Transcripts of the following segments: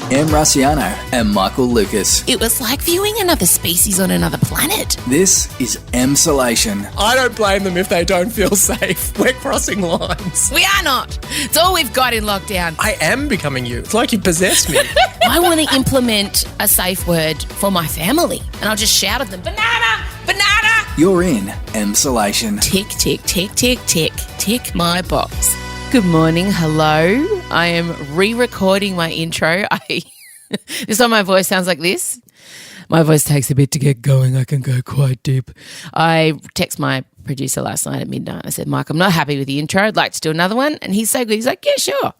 Em Rusciano and Michael Lucas. It was like viewing another species on another planet. This is Emsolation. I don't blame them if they don't feel safe. We're crossing lines. We are not. It's all we've got in lockdown. I am becoming you. It's like you possessed me. I want to implement a safe word for my family, and I'll just shout at them, banana, banana. You're in Emsolation. Tick, tick, tick, tick, tick, tick my box. Good morning, hello. I am re-recording my intro. This time my voice sounds like this. My voice takes a bit to get going. I can go quite deep. I text my producer last night at midnight. I said, Mike, I'm not happy with the intro. I'd like to do another one. And he's so good. He's like, yeah, sure.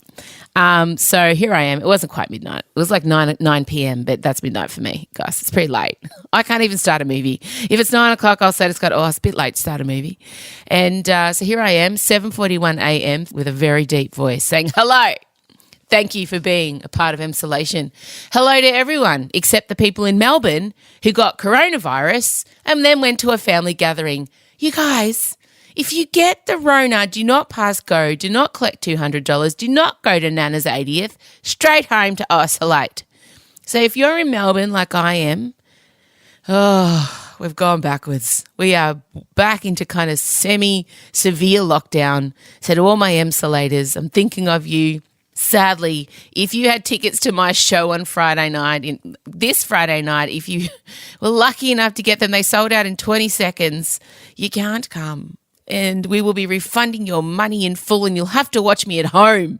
So here I am. It wasn't quite midnight. It was like 9 p.m., but that's midnight for me, guys. It's pretty late. I can't even start a movie. If it's 9 o'clock, I'll say to Scott, it's a bit late to start a movie. And so here I am, 7:41 a.m. with a very deep voice saying, hello. Thank you for being a part of Emsolation. Hello to everyone except the people in Melbourne who got coronavirus and then went to a family gathering. You guys, if you get the Rona, do not pass go, do not collect $200, do not go to Nana's 80th, straight home to isolate. So if you're in Melbourne like I am, we've gone backwards. We are back into kind of semi-severe lockdown. So to all my Emsolators, I'm thinking of you. Sadly, if you had tickets to my show on Friday night, this Friday night, if you were lucky enough to get them, they sold out in 20 seconds, you can't come. And we will be refunding your money in full and you'll have to watch me at home.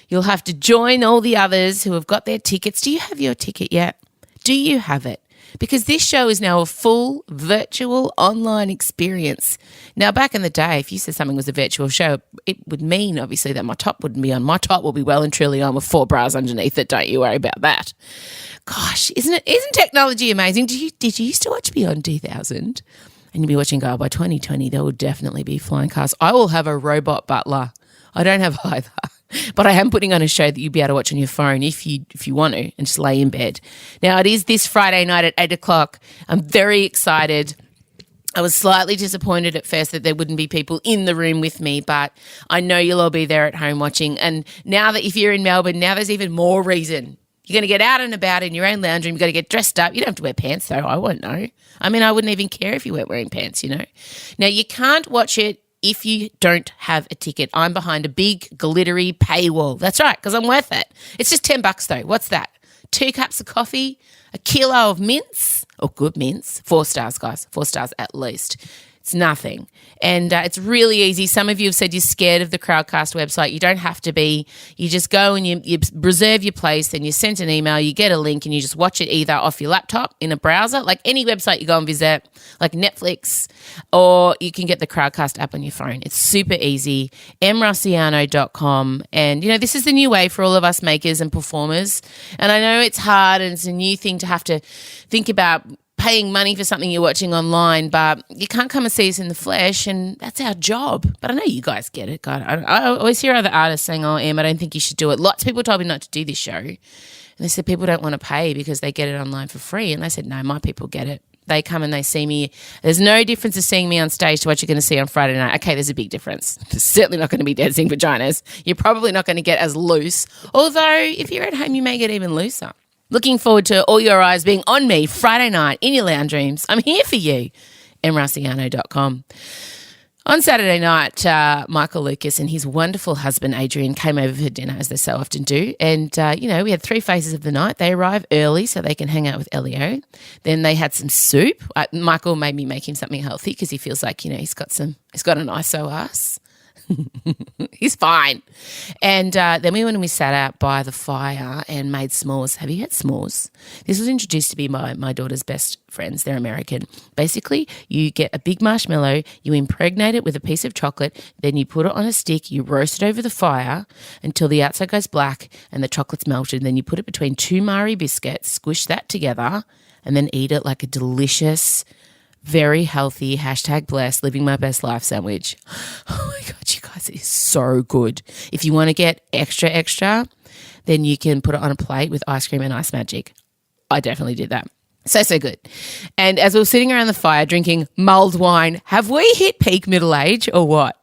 You'll have to join all the others who have got their tickets. Do you have your ticket yet? Do you have it? Because this show is now a full virtual online experience. Now, back in the day, if you said something was a virtual show, it would mean, obviously, that my top wouldn't be on. My top will be well and truly on with 4 bras underneath it. Don't you worry about that. Gosh, isn't technology amazing? Did you used to watch Beyond 2000? And you'd be watching, by 2020, there will definitely be flying cars. I will have a robot butler. I don't have either. But I am putting on a show that you'll be able to watch on your phone if you want to and just lay in bed. Now, it is this Friday night at 8 o'clock. I'm very excited. I was slightly disappointed at first that there wouldn't be people in the room with me, but I know you'll all be there at home watching. And now that if you're in Melbourne, now there's even more reason. You're going to get out and about in your own lounge room. You've got to get dressed up. You don't have to wear pants, though. I won't know. I mean, I wouldn't even care if you weren't wearing pants, Now, you can't watch it if you don't have a ticket. I'm behind a big glittery paywall. That's right, because I'm worth it. It's just $10 though. What's that? 2 cups of coffee, a kilo of mince, good mince, 4 stars, guys, 4 stars at least. It's nothing. And it's really easy. Some of you have said you're scared of the Crowdcast website. You don't have to be. You just go and you reserve your place, then you send an email, you get a link and you just watch it either off your laptop in a browser, like any website you go and visit, like Netflix, or you can get the Crowdcast app on your phone. It's super easy. mrussiano.com. And, this is the new way for all of us makers and performers. And I know it's hard and it's a new thing to have to think about paying money for something you're watching online, but you can't come and see us in the flesh, and that's our job. But I know you guys get it. God, I always hear other artists saying, Em, I don't think you should do it. Lots of people told me not to do this show. And they said people don't want to pay because they get it online for free. And I said, no, my people get it. They come and they see me. There's no difference of seeing me on stage to what you're going to see on Friday night. Okay, there's a big difference. There's certainly not going to be dancing vaginas. You're probably not going to get as loose. Although if you're at home, you may get even looser. Looking forward to all your eyes being on me Friday night in your lounge rooms. I'm here for you. mrussiano.com. On Saturday night, Michael Lucas and his wonderful husband Adrian came over for dinner, as they so often do. And, we had 3 phases of the night. They arrive early so they can hang out with Elio. Then they had some soup. Michael made me make him something healthy because he feels like, he's got an ISO ass. He's fine. And then we went and we sat out by the fire and made s'mores. Have you had s'mores? This was introduced to me by my daughter's best friends. They're American. Basically, you get a big marshmallow, you impregnate it with a piece of chocolate, then you put it on a stick, you roast it over the fire until the outside goes black and the chocolate's melted. Then you put it between 2 Marie biscuits, squish that together, and then eat it like a delicious, very healthy, #blessed, living my best life sandwich. Oh my God, you guys, it is so good. If you want to get extra, then you can put it on a plate with ice cream and ice magic. I definitely did that. So good. And as we were sitting around the fire drinking mulled wine, have we hit peak middle age or what?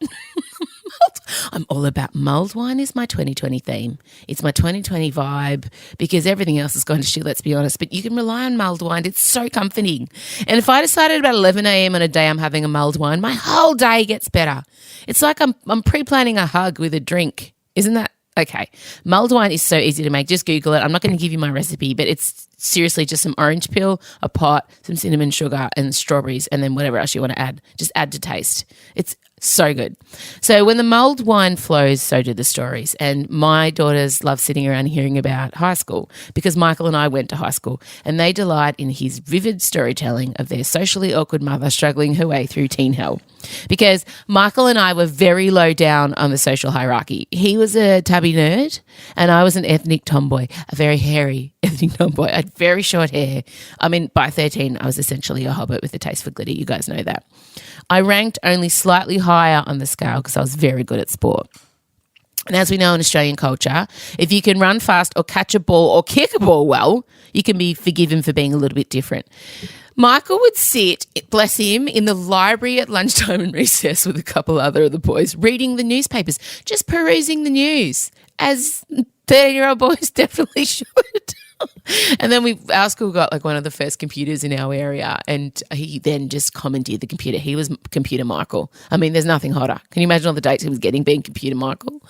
I'm all about mulled wine is my 2020 theme. It's my 2020 vibe because everything else has gone to shit, let's be honest. But you can rely on mulled wine. It's so comforting. And if I decided about 11 a.m. on a day I'm having a mulled wine, my whole day gets better. It's like I'm pre-planning a hug with a drink. Isn't that okay? Mulled wine is so easy to make. Just Google it. I'm not going to give you my recipe, but it's seriously just some orange peel, a pot, some cinnamon sugar and strawberries, and then whatever else you want to add. Just add to taste. It's so good. So when the mulled wine flows, so do the stories. And my daughters love sitting around hearing about high school because Michael and I went to high school, and they delight in his vivid storytelling of their socially awkward mother struggling her way through teen hell. Because Michael and I were very low down on the social hierarchy. He was a tubby nerd and I was an ethnic tomboy, a very hairy ethnic tomboy. I had very short hair. I mean, by 13, I was essentially a hobbit with a taste for glitter. You guys know that. I ranked only slightly higher on the scale because I was very good at sport. And as we know in Australian culture, if you can run fast or catch a ball or kick a ball well, you can be forgiven for being a little bit different. Michael would sit, bless him, in the library at lunchtime and recess with a couple other of the boys, reading the newspapers, just perusing the news, as 30-year-old boys definitely should. And then our school got like one of the first computers in our area, and he then just commandeered the computer. He was Computer Michael. I mean, there's nothing hotter. Can you imagine all the dates he was getting being Computer Michael?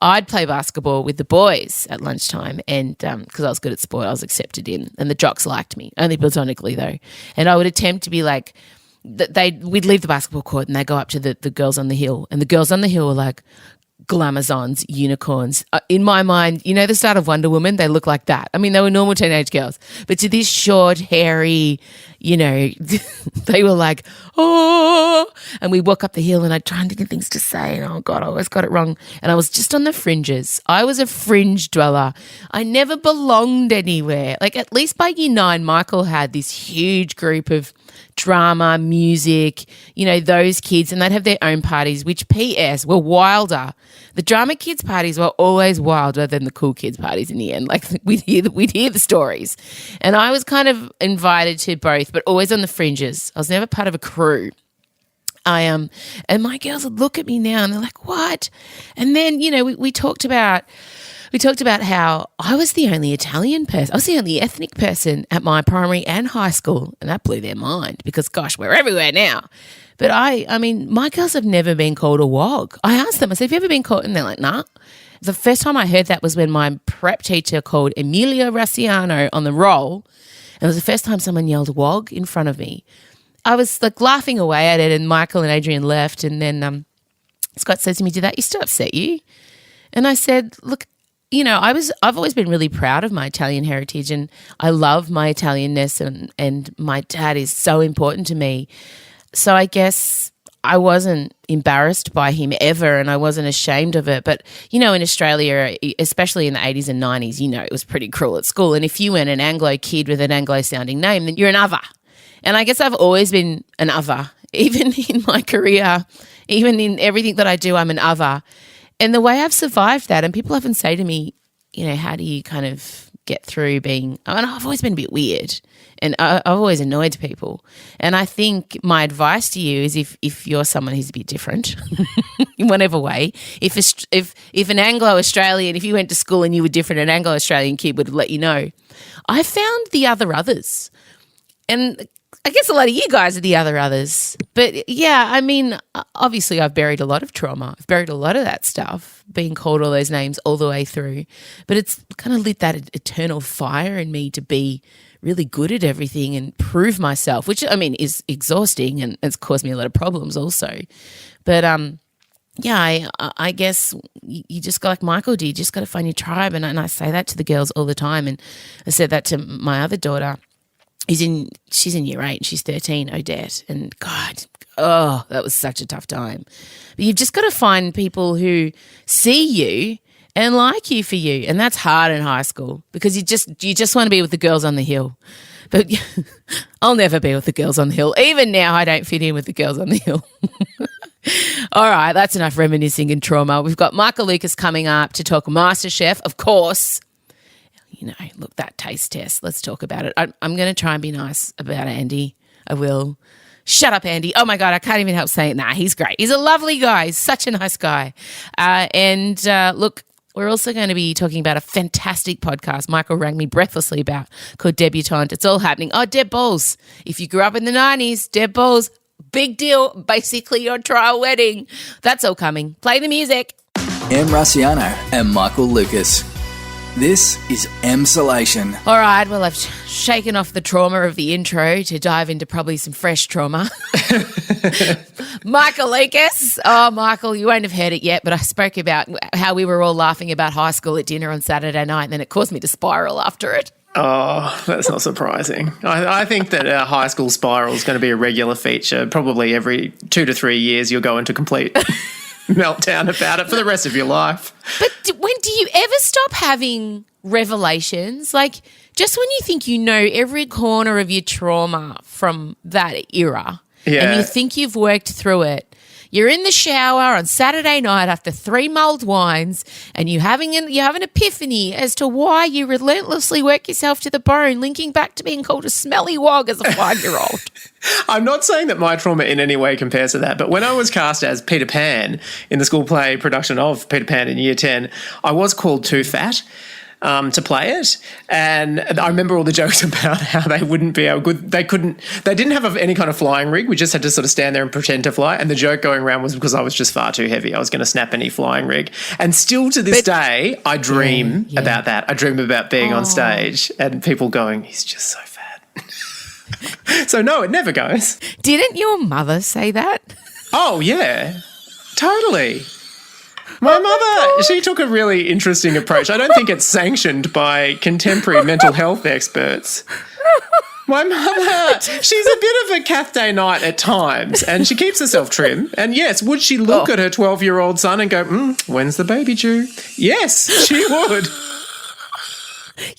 I'd play basketball with the boys at lunchtime, and because I was good at sport, I was accepted in, and the jocks liked me, only platonically though. And I would attempt to be like, we'd leave the basketball court and they'd go up to the girls on the hill, and the girls on the hill were like glamazons, unicorns. In my mind, you know the start of Wonder Woman? They look like that. I mean, they were normal teenage girls. But to this short, hairy, you know, they were like, oh. And we walk up the hill and I'd try and think of things to say. And oh, God, I always got it wrong. And I was just on the fringes. I was a fringe dweller. I never belonged anywhere. Like at least by year 9, Michael had this huge group of drama, music, you know, those kids, and they'd have their own parties, which PS were wilder. The drama kids' parties were always wilder than the cool kids' parties in the end. Like we'd hear the stories. And I was kind of invited to both, but always on the fringes. I was never part of a crew. And my girls would look at me now and they're like, what? And then, you know, we talked about how I was the only Italian person. I was the only ethnic person at my primary and high school, and that blew their mind because, gosh, we're everywhere now. But I mean, my girls have never been called a wog. I asked them, I said, have you ever been called? And they're like, nah. The first time I heard that was when my prep teacher called Emilio Raciano on the roll. And it was the first time someone yelled wog in front of me. I was like laughing away at it, and Michael and Adrian left. And then Scott said to me, did that used to upset you? And I said, look, you know, I've always been really proud of my Italian heritage, and I love my Italianness, and my dad is so important to me. So I guess I wasn't embarrassed by him ever, and I wasn't ashamed of it. But, you know, in Australia, especially in the 80s and 90s, you know, it was pretty cruel at school. And if you weren't an Anglo kid with an Anglo-sounding name, then you're an other. And I guess I've always been an other. Even in my career, even in everything that I do, I'm an other. And the way I've survived that, and people often say to me, you know, how do you kind of get through being, I mean, I've always been a bit weird, and I've always annoyed people. And I think my advice to you is if you're someone who's a bit different in whatever way, if an Anglo-Australian, if you went to school and you were different, an Anglo-Australian kid would have let you know. I found the others. And I guess a lot of you guys are the others. But yeah, I mean, obviously I've buried a lot of trauma. I've buried a lot of that stuff, being called all those names all the way through. But it's kind of lit that eternal fire in me to be really good at everything and prove myself, which I mean is exhausting and it's caused me a lot of problems also. But yeah, I guess you just got, like Michael did, you just got to find your tribe. And I say that to the girls all the time. And I said that to my other daughter. She's in year 8 and she's 13, Odette. And God, that was such a tough time. But you've just got to find people who see you and like you for you. And that's hard in high school because you just want to be with the girls on the hill. But I'll never be with the girls on the hill. Even now I don't fit in with the girls on the hill. All right, that's enough reminiscing and trauma. We've got Michael Lucas coming up to talk Masterchef, of course. You know, look, that taste test, let's talk about it. I'm going to try and be nice about Andy. I will. Shut up, Andy. Oh, my God, I can't even help saying that. Nah, he's great. He's a lovely guy. He's such a nice guy. Look, we're also going to be talking about a fantastic podcast Michael rang me breathlessly about called Debutante. It's all happening. Oh, Deb Balls. If you grew up in the 90s, Deb Balls, big deal. Basically your trial wedding. That's all coming. Play the music. Em Rusciano and Michael Lucas. This is Emsolation. All right, well, I've shaken off the trauma of the intro to dive into probably some fresh trauma. Michael Lucas. Oh, Michael, you won't have heard it yet, but I spoke about how we were all laughing about high school at dinner on Saturday night, and then it caused me to spiral after it. Oh, that's not surprising. I think that a high school spiral is going to be a regular feature. Probably every 2 to 3 years you'll go into complete meltdown about it for the rest of your life. But when do you ever stop having revelations? Like, just when you think you know every corner of your trauma from that era and you think you've worked through it, you're in the shower on Saturday night after 3 mulled wines and you have an epiphany as to why you relentlessly work yourself to the bone, linking back to being called a smelly wog as a 5-year-old. I'm not saying that my trauma in any way compares to that, but when I was cast as Peter Pan in the school play production of Peter Pan in Year 10, I was called too fat to play it. And I remember all the jokes about how they wouldn't be able good. They didn't have any kind of flying rig. We just had to sort of stand there and pretend to fly. And the joke going around was because I was just far too heavy. I was going to snap any flying rig. And still to this day, I dream about that. I dream about being on stage and people going, he's just so fat. So no, it never goes. Didn't your mother say that? Oh, yeah, totally. My mother, she took a really interesting approach. I don't think it's sanctioned by contemporary mental health experts. My mother, she's a bit of a Cath Day Night at times, and she keeps herself trim. And yes, would she look at her 12-year-old son and go, when's the baby due? Yes, she would.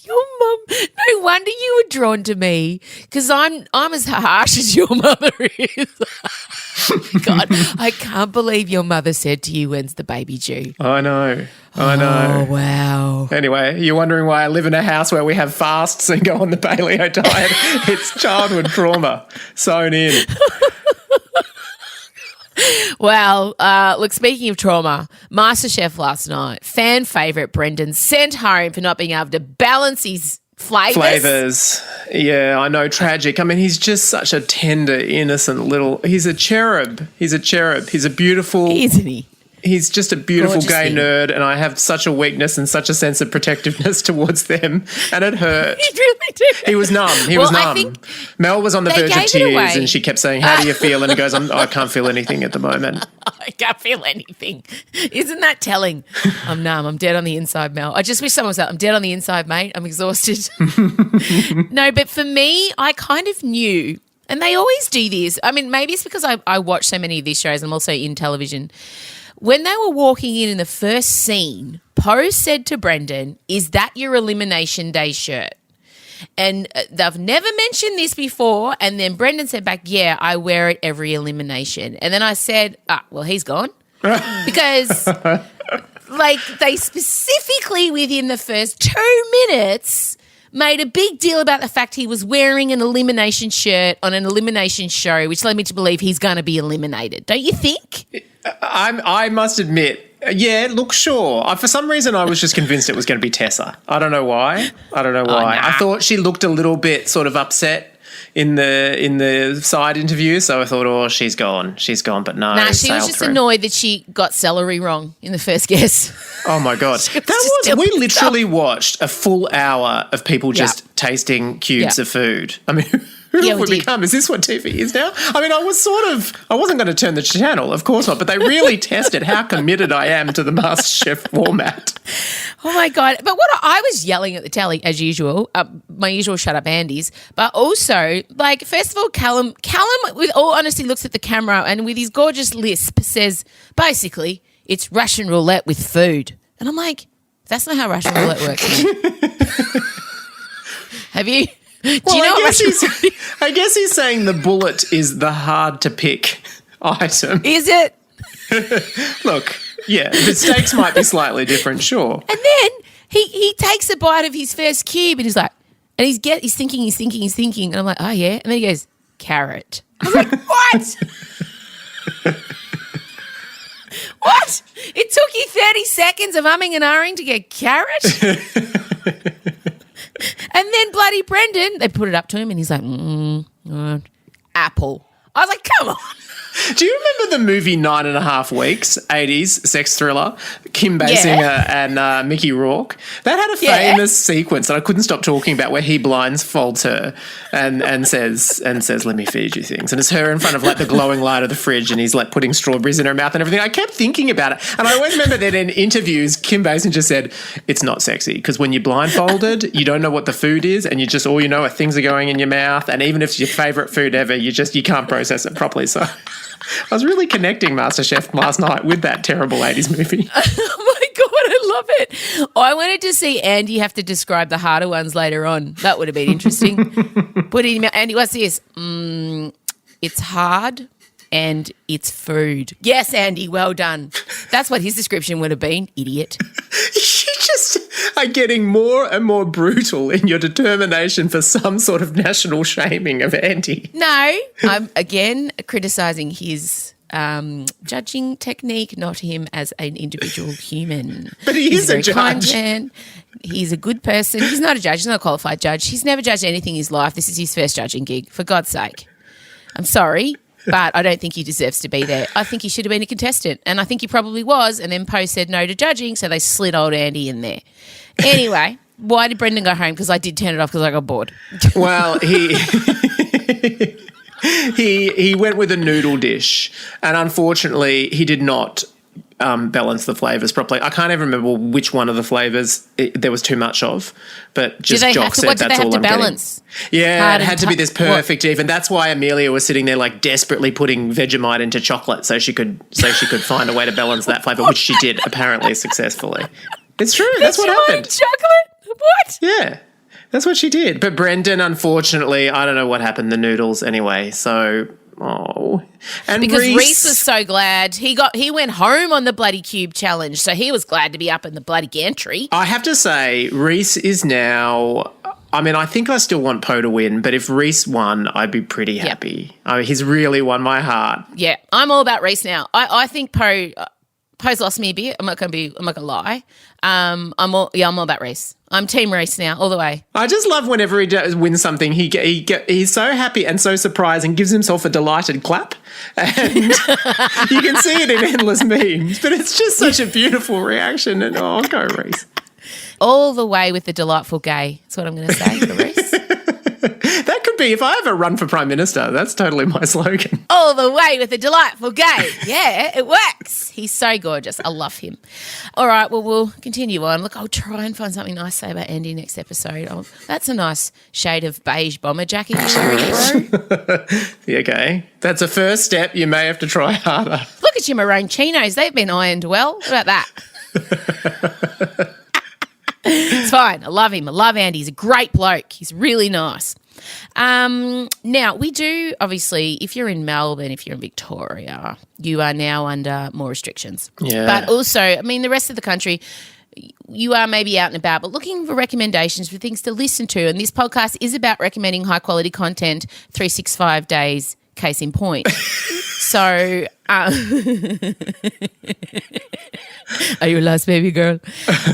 Your mum, no wonder you were drawn to me because I'm as harsh as your mother is. God, I can't believe your mother said to you, when's the baby due? I know. Oh, wow. Anyway, you're wondering why I live in a house where we have fasts and go on the paleo diet. It's childhood trauma sewn in. Well, look, speaking of trauma, Masterchef last night, fan favourite Brendan sent home for not being able to balance his flavours. Yeah, I know, tragic. I mean, he's just such a tender, innocent he's a cherub. He's a beautiful... Isn't he? He's just a beautiful Gorgeous gay thing. nerd, and I have such a weakness and such a sense of protectiveness towards them, and it hurt. He really did. He was numb. He was numb. I think Mel was on the they verge of gave it tears, away. and she kept saying, how do you feel? And he goes, I can't feel anything at the moment. I can't feel anything. Isn't that telling? I'm numb. I'm dead on the inside, Mel. I just wish someone said, I'm dead on the inside, mate. I'm exhausted. No, but for me, I kind of knew, and they always do this. I mean, maybe it's because I watch so many of these shows and I'm also in television. When they were walking in the first scene, Poe said to Brendan, is that your Elimination Day shirt? And they've never mentioned this before. And then Brendan said back, yeah, I wear it every elimination. And then I said, well, he's gone. Because, like, they specifically within the first 2 minutes made a big deal about the fact he was wearing an elimination shirt on an elimination show, which led me to believe he's going to be eliminated. Don't you think? I must admit, yeah, look, sure. For some reason, I was just convinced it was going to be Tessa. I don't know why. Nah. I thought she looked a little bit sort of upset in the side interview, so I thought, she's gone. But no. Nah, she was just annoyed that she got celery wrong in the first guess. Oh, my God. We literally watched a full hour of people just tasting cubes of food. I mean, who have we become? Is this what TV is now? I mean, I wasn't going to turn the channel, of course not, but they really tested how committed I am to the MasterChef format. Oh, my God. But what I was yelling at the telly, as usual, my usual shut up Andes, but also, like, first of all, Callum, with all honesty, looks at the camera and with his gorgeous lisp says, basically, it's Russian roulette with food. And I'm like, that's not how Russian roulette works, mate. Have you? Do you know I guess he's saying the bullet is the hard to pick item. Is it? Look, yeah, the stakes might be slightly different, sure. And then he takes a bite of his first cube and he's like, and he's thinking, and I'm like, oh yeah. And then he goes, carrot. I was like, what? What? It took you 30 seconds of umming and ahhing to get carrot? And then bloody Brendan, they put it up to him and he's like, apple. I was like, come on. Do you remember the movie 9.5 Weeks, 80s sex thriller, Kim Basinger and Mickey Rourke? That had a famous sequence that I couldn't stop talking about where he blindfolds her and says, let me feed you things. And it's her in front of like the glowing light of the fridge and he's like putting strawberries in her mouth and everything. I kept thinking about it. And I always remember that in interviews, Kim Basinger said, it's not sexy because when you're blindfolded, you don't know what the food is and all you know are things are going in your mouth. And even if it's your favourite food ever, you can't process it properly. So I was really connecting Masterchef last night with that terrible 80s movie. Oh, my God, I love it. I wanted to see Andy have to describe the harder ones later on. That would have been interesting. Put in, Andy, what's this? It's hard and it's food. Yes, Andy, well done. That's what his description would have been, idiot. You just are getting more and more brutal in your determination for some sort of national shaming of Andy. No, I'm again criticising his judging technique, not him as an individual human. But he's a judge. Kind man. He's a good person. He's not a judge. He's not a qualified judge. He's never judged anything in his life. This is his first judging gig, for God's sake. I'm sorry, but I don't think he deserves to be there. I think he should have been a contestant, and I think he probably was, and then Poe said no to judging, so they slid old Andy in there. Anyway, why did Brendan go home? Because I did turn it off because I got bored. Well, he went with a noodle dish, and unfortunately he did not balance the flavours properly. I can't even remember which one of the flavours there was too much of, but just Jock said that's all I'm balance? Getting. Yeah, it had to be this perfect even. That's why Amelia was sitting there like desperately putting Vegemite into chocolate so she could find a way to balance that flavour, which she did apparently successfully. It's true. That's what happened. Chocolate? What? Yeah. That's what she did. But Brendan, unfortunately, I don't know what happened, the noodles anyway. So, And because Reese was so glad. He went home on the bloody cube challenge, so he was glad to be up in the bloody gantry. I have to say, Reese is now... I mean, I think I still want Poe to win, but if Reese won, I'd be pretty happy. I mean, he's really won my heart. Yeah, I'm all about Reese now. I think Poe's lost me a bit. I'm not gonna lie. I'm all about Reese. I'm team Reese now, all the way. I just love whenever he wins something, he's so happy and so surprised and gives himself a delighted clap. And you can see it in endless memes, but it's just such a beautiful reaction. And I'll go Reese. All the way with the delightful gay. That's what I'm going to say for Reese. That could be, if I ever run for Prime Minister, that's totally my slogan. All the way with the delightful gay. Yeah, it works. He's so gorgeous. I love him. All right, well, we'll continue on. Look, I'll try and find something nice to say about Andy next episode. That's a nice shade of beige bomber jacket you're wearing, bro. Okay. That's a first step. You may have to try harder. Look at your maroon chinos. They've been ironed well. What about that? It's fine. I love him. I love Andy. He's a great bloke. He's really nice. Now, we do, obviously, if you're in Melbourne, if you're in Victoria, you are now under more restrictions. Yeah. But also, I mean, the rest of the country, you are maybe out and about, but looking for recommendations for things to listen to. And this podcast is about recommending high-quality content 365 days, case in point. So, are you a last baby girl?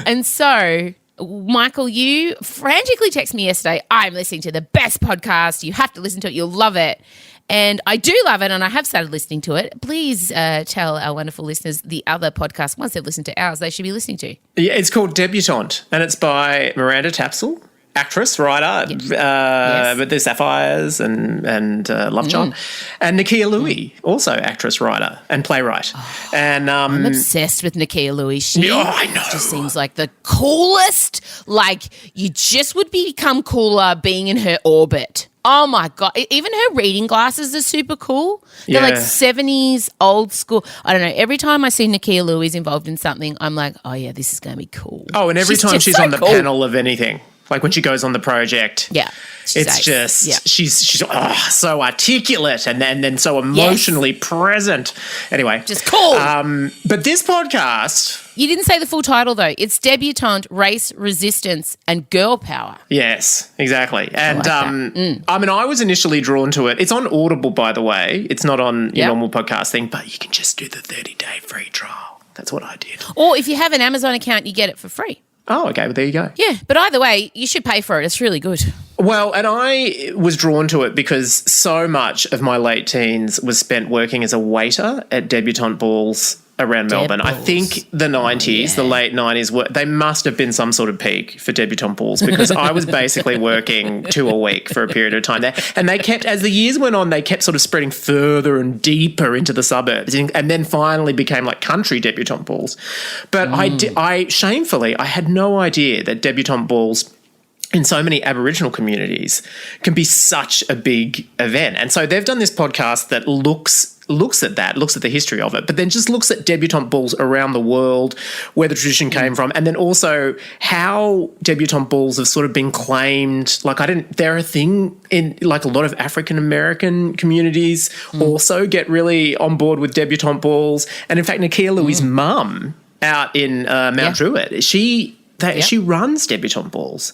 And so, Michael, you frantically texted me yesterday, I'm listening to the best podcast. You have to listen to it. You'll love it. And I do love it, and I have started listening to it. Please tell our wonderful listeners the other podcast, once they've listened to ours, they should be listening to. Yeah, it's called Debutante, and it's by Miranda Tapsell. Actress, writer, with the Sapphires and Lovejohn, and Nakkiah Louis, also actress, writer, and playwright. Oh, and I'm obsessed with Nakkiah Louis. She I know. Just seems like the coolest. Like you just would become cooler being in her orbit. Oh my God. Even her reading glasses are super cool. They're like 70s, old school. I don't know. Every time I see Nakkiah Louis involved in something, I'm like, oh yeah, this is going to be cool. Oh, and every time she's on the panel of anything. Like when she goes on the project. Yeah. It's just she's so articulate and then so emotionally present. Anyway, just cool. But this podcast, you didn't say the full title though. It's Debutante, Race, Resistance, and Girl Power. Yes, exactly. And I mean, I was initially drawn to it. It's on Audible, by the way. It's not on your normal podcast thing, but you can just do the 30-day free trial. That's what I did. Or if you have an Amazon account, you get it for free. Oh, okay. Well, there you go. Yeah, but either way, you should pay for it. It's really good. Well, and I was drawn to it because so much of my late teens was spent working as a waiter at debutante balls around Melbourne. Balls. I think the 90s, the late 90s, they must have been some sort of peak for debutante balls because I was basically working 2 a week for a period of time there. And they kept, as the years went on, they kept sort of spreading further and deeper into the suburbs and then finally became like country debutante balls. But I shamefully, I had no idea that debutante balls in so many Aboriginal communities can be such a big event. And so they've done this podcast that looks at that, looks at the history of it, but then just looks at debutante balls around the world, where the tradition came from, and then also how debutante balls have sort of been claimed. Like they're a thing in like a lot of African American communities also get really on board with debutante balls. And in fact, Nakkiah Louie's mum out in Mount Druitt, she runs debutante balls.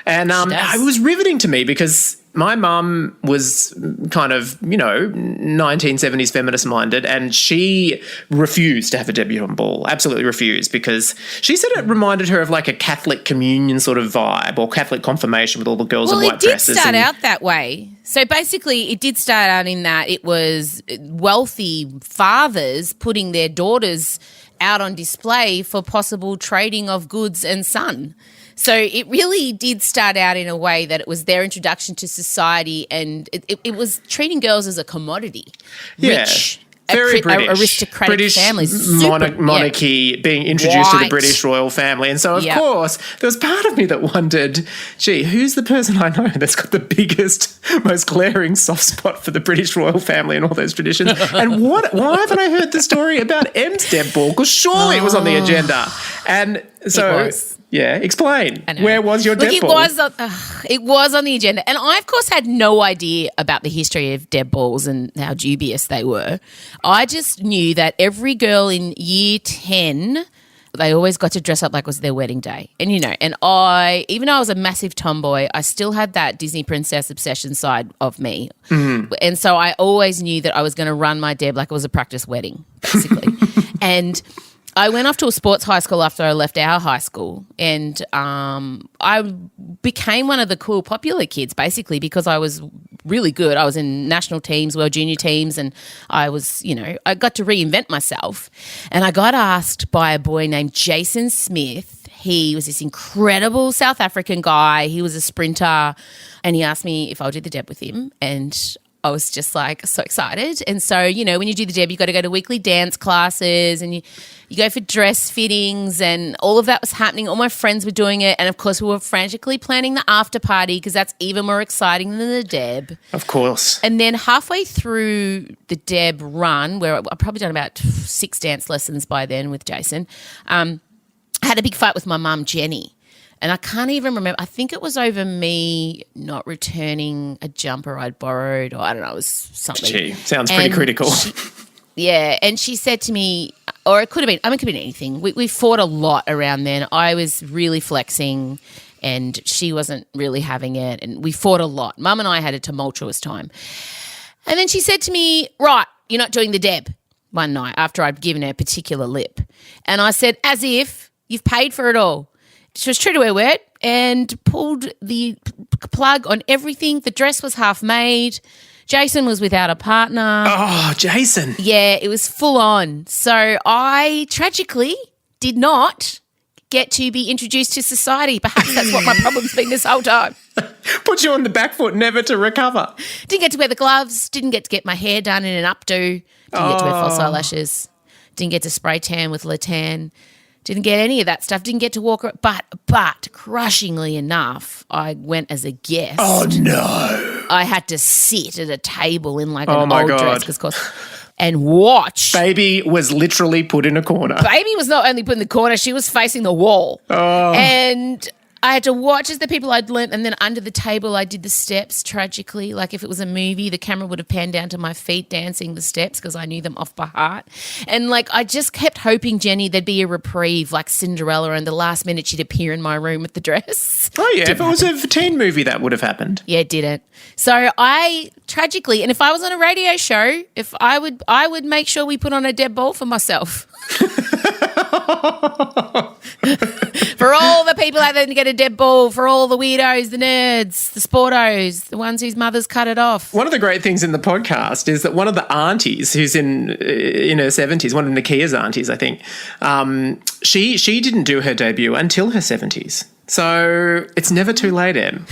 And it was riveting to me because my mum was kind of, 1970s feminist minded, and she refused to have a debutante ball, absolutely refused, because she said it reminded her of like a Catholic communion sort of vibe or Catholic confirmation with all the girls in white dresses. Well, it did start out that way. So basically it did start out in that it was wealthy fathers putting their daughters out on display for possible trading of goods and sun. So it really did start out in a way that it was their introduction to society, and it was treating girls as a commodity. Yeah. Rich, very British, aristocratic British families. monarchy being introduced to the British royal family. And so, of course, there was part of me that wondered, gee, who's the person I know that's got the biggest, most glaring soft spot for the British royal family and all those traditions? And why haven't I heard the story about M's Deb Ball? Because surely it was on the agenda. And so... Yeah, explain. Where was your Deb ball? It was on the agenda. And I, of course, had no idea about the history of Deb balls and how dubious they were. I just knew that every girl in year 10, they always got to dress up like it was their wedding day. And, even though I was a massive tomboy, I still had that Disney princess obsession side of me. Mm-hmm. And so I always knew that I was going to run my Deb like it was a practice wedding, basically. And I went off to a sports high school after I left our high school, and I became one of the cool popular kids basically because I was really good. I was in national teams, world junior teams, and I was, I got to reinvent myself. And I got asked by a boy named Jason Smith. He was this incredible South African guy. He was a sprinter, and he asked me if I would do the Deb with him, and I was just like so excited. And so, when you do the Deb, you got to go to weekly dance classes and you go for dress fittings, and all of that was happening. All my friends were doing it. And of course, we were frantically planning the after party because that's even more exciting than the Deb. Of course. And then halfway through the Deb run, where I've probably done about 6 dance lessons by then with Jason, I had a big fight with my mum, Jenny. And I can't even remember. I think it was over me not returning a jumper I'd borrowed, or I don't know, it was something. Gee, sounds pretty critical. And she said to me, or it could have been anything. We fought a lot around then. I was really flexing and she wasn't really having it, and we fought a lot. Mum and I had a tumultuous time. And then she said to me, right, you're not doing the Deb, one night after I'd given her a particular lip. And I said, as if you've paid for it all. She was true to her word and pulled the plug on everything. The dress was half made. Jason was without a partner. Oh, Jason. Yeah, it was full on. So I tragically did not get to be introduced to society. Perhaps that's what my problem's been this whole time. Put you on the back foot, never to recover. Didn't get to wear the gloves. Didn't get to get my hair done in an updo. Didn't get to wear false eyelashes. Didn't get to spray tan with Latan. Didn't get any of that stuff. Didn't get to walk around. But crushingly enough, I went as a guest. Oh, no. I had to sit at a table in like an old dress and watch. Baby was literally put in a corner. Baby was not only put in the corner, she was facing the wall. Oh. And I had to watch as the people I'd learnt, and then under the table I did the steps tragically. Like if it was a movie, the camera would have panned down to my feet dancing the steps because I knew them off by heart. And like I just kept hoping, Jenny, there'd be a reprieve like Cinderella and the last minute she'd appear in my room with the dress. Oh, yeah. If it was a teen movie, that would have happened. Yeah, it didn't. So I tragically, and if I was on a radio show, I would make sure we put on a dead ball for myself. For all the people out there to get a dead ball, for all the weirdos, the nerds, the sportos, the ones whose mothers cut it off. One of the great things in the podcast is that one of the aunties who's in her 70s, one of Nakkiah's aunties, I think, she didn't do her debut until her 70s. So it's never too late, Em.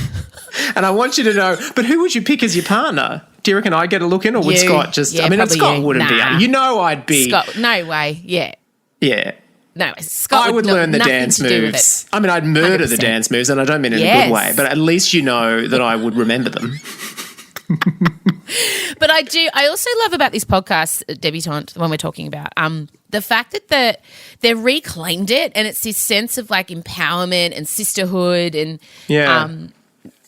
And I want you to know, but who would you pick as your partner? Do you reckon I'd get a look in, or would Scott just... Yeah, I mean, Scott wouldn't be... You know I'd be... Scott, no way, yeah. Yeah. No, Scott I would learn the dance moves. I mean, I'd murder 100%. The dance moves, and I don't mean it in a good way, but at least you know that I would remember them. But I also love about this podcast, Debutante, the one we're talking about, the fact that they've reclaimed it, and it's this sense of like empowerment and sisterhood and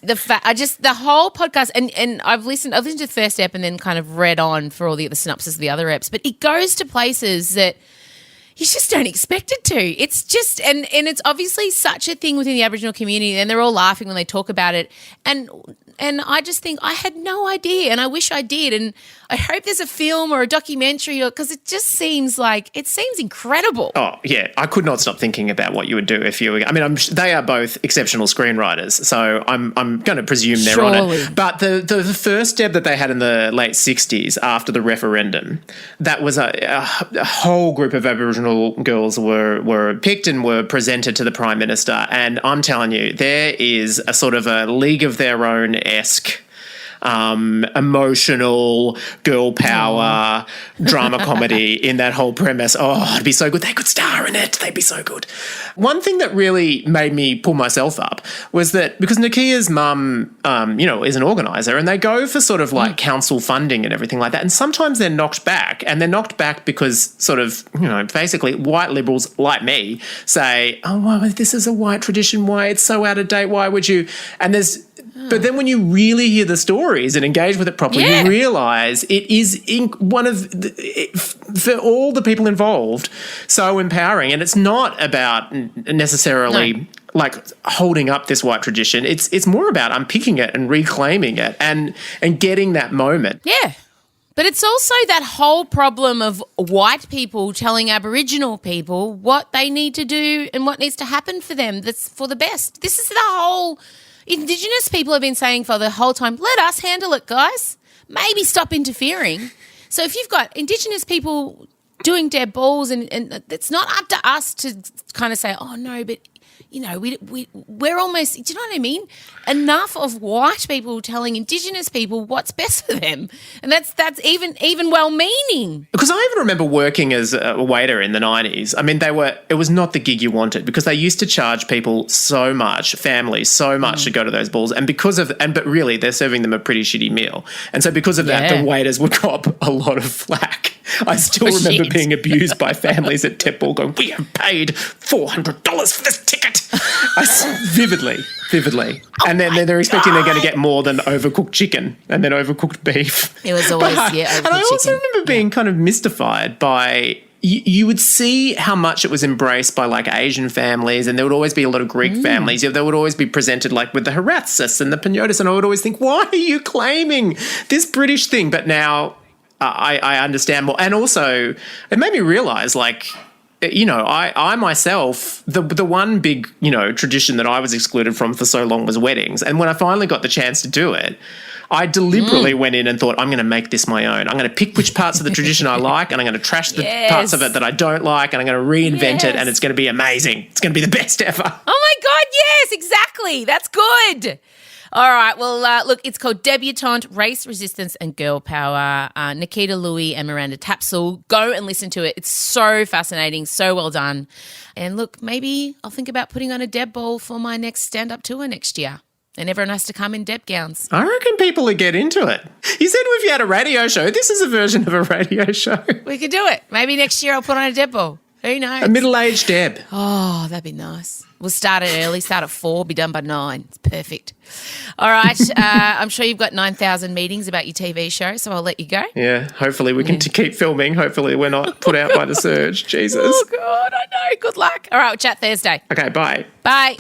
the whole podcast, and I've listened to the first ep and then kind of read on for all the synopsis of the other eps, but it goes to places that you just don't expect it to. It's just, and it's obviously such a thing within the Aboriginal community, and they're all laughing when they talk about it. And I just think I had no idea, and I wish I did. And I hope there's a film or a documentary, because it just seems incredible. Oh, yeah. I could not stop thinking about what you would do if you were... I mean, they are both exceptional screenwriters, so I'm going to presume they're on it. But the first deb that they had in the late 60s after the referendum, that was a whole group of Aboriginal girls were picked and were presented to the Prime Minister. And I'm telling you, there is a sort of a League of Their Own-esque emotional girl power drama comedy in that whole premise. Oh, it'd be so good. They could star in it. They'd be so good. One thing that really made me pull myself up was that because Nakkiah's mum, is an organiser, and they go for sort of like council funding and everything like that. And sometimes they're knocked back, and they're knocked back because sort of, basically white liberals like me say, oh, well, this is a white tradition. Why? It's so out of date. Why would you? And but then when you really hear the stories and engage with it properly, you realise it is for all the people involved, so empowering. And it's not about necessarily like holding up this white tradition. It's more about unpicking it and reclaiming it and getting that moment. Yeah. But it's also that whole problem of white people telling Aboriginal people what they need to do and what needs to happen for them that's for the best. This is the whole... Indigenous people have been saying for the whole time, let us handle it, guys. Maybe stop interfering. So if you've got Indigenous people doing dead balls and it's not up to us to kind of say, oh, no, but, we're almost, do you know what I mean? Enough of white people telling Indigenous people what's best for them. And that's even well-meaning. Because I even remember working as a waiter in the 90s. I mean, it was not the gig you wanted because they used to charge people so much, families so much to go to those balls. And but really they're serving them a pretty shitty meal. And so because of that, the waiters would cop a lot of flack. I still remember being abused by families at Tapsell going, we have paid $400 for this ticket. Vividly. And then they're expecting they're going to get more than overcooked chicken and then overcooked beef. It was always, overcooked And I also remember being kind of mystified by... You would see how much it was embraced by like Asian families, and there would always be a lot of Greek families. They would always be presented like with the Haratsis and the Pinotis, and I would always think, why are you claiming this British thing? But now... I understand more. And also, it made me realise, like, I myself, the one big, tradition that I was excluded from for so long was weddings. And when I finally got the chance to do it, I deliberately went in and thought, I'm going to make this my own. I'm going to pick which parts of the tradition I like, and I'm going to trash the parts of it that I don't like, and I'm going to reinvent it, and it's going to be amazing. It's going to be the best ever. Oh, my God, yes, exactly. That's good. All right, well, look, it's called Debutante, Race, Resistance and Girl Power. Nakkiah Louie and Miranda Tapsell. Go and listen to it. It's so fascinating, so well done. And look, maybe I'll think about putting on a deb ball for my next stand-up tour next year. And everyone has to come in deb gowns. I reckon people would get into it. You said if you had a radio show, this is a version of a radio show. We could do it. Maybe next year I'll put on a deb ball. Who knows? A middle-aged Deb. Oh, that'd be nice. We'll start it early, start at 4, be done by 9. It's perfect. All right. I'm sure you've got 9,000 meetings about your TV show, so I'll let you go. Yeah, hopefully we can keep filming. Hopefully we're not put out by the surge. Jesus. Oh, God, I know. Good luck. All right, we'll chat Thursday. Okay, bye. Bye.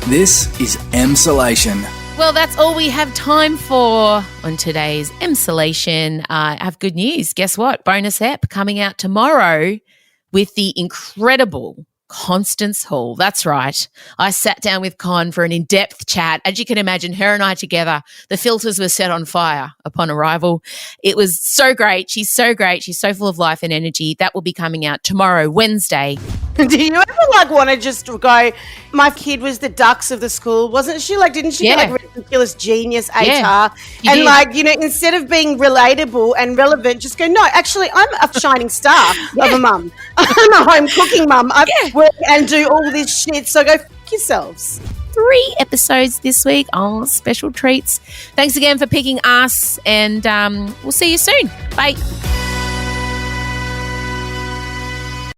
This is Emsolation. Well, that's all we have time for on today's Emsolation. I have good news. Guess what? Bonus ep coming out tomorrow with the incredible Constance Hall. That's right. I sat down with Con for an in-depth chat. As you can imagine, her and I together, the filters were set on fire upon arrival. It was so great. She's so great. She's so full of life and energy. That will be coming out tomorrow, Wednesday. Do you ever want to just go, my kid was the dux of the school, wasn't she? Didn't she get ridiculous genius HR? Yeah, and instead of being relatable and relevant, just go, no, actually, I'm a shining star of a mum. I'm a home cooking mum. I work and do all this shit. So go f*** yourselves. 3 episodes this week. Oh, special treats. Thanks again for picking us, and we'll see you soon. Bye.